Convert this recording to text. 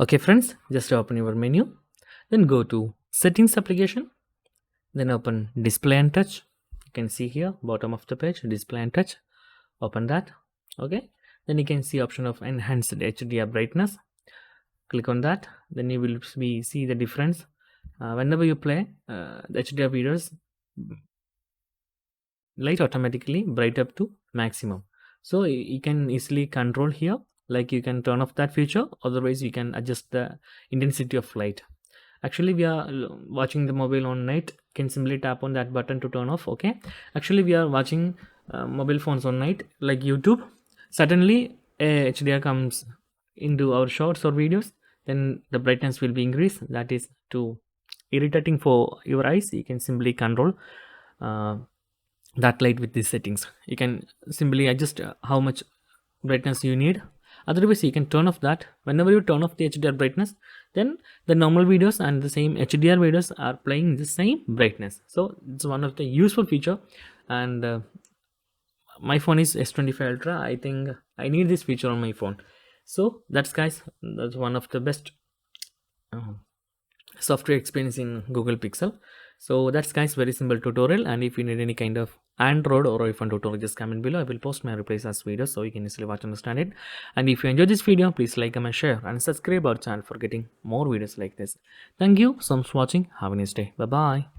Okay friends, just open your menu, then go to settings application, then open display and touch. You can see here bottom of the page, display and touch. Open that. Okay, then you can see option of enhanced HDR brightness. Click on that, then you will see the difference. Whenever you play the HDR videos, light automatically bright up to maximum, so you can easily control here, like you can turn off that feature, otherwise you can adjust the intensity of light. Actually we are watching the mobile on night, can simply tap on that button to turn off. Okay, actually we are watching mobile phones on night like YouTube. Suddenly a HDR comes into our shorts or videos, then the brightness will be increased. That is too irritating for your eyes. You can simply control uh, that light with these settings. You can simply adjust how much brightness you need. Otherwise you can turn off that. Whenever you turn off the HDR brightness, then the normal videos and the same HDR videos are playing the same brightness. So it's one of the useful feature. And my phone is S25 Ultra. I think I need this feature on my phone. So that's guys, that's one of the best uh, software experience in Google Pixel. So that's guys, very simple tutorial. And if you need any kind of Android or iPhone tutorial, just comment below. I will post my replies as videos so you can easily watch and understand it. And if you enjoyed this video, please like, comment, share and subscribe our channel for getting more videos like this. Thank you so much for watching. Have a nice day. Bye bye.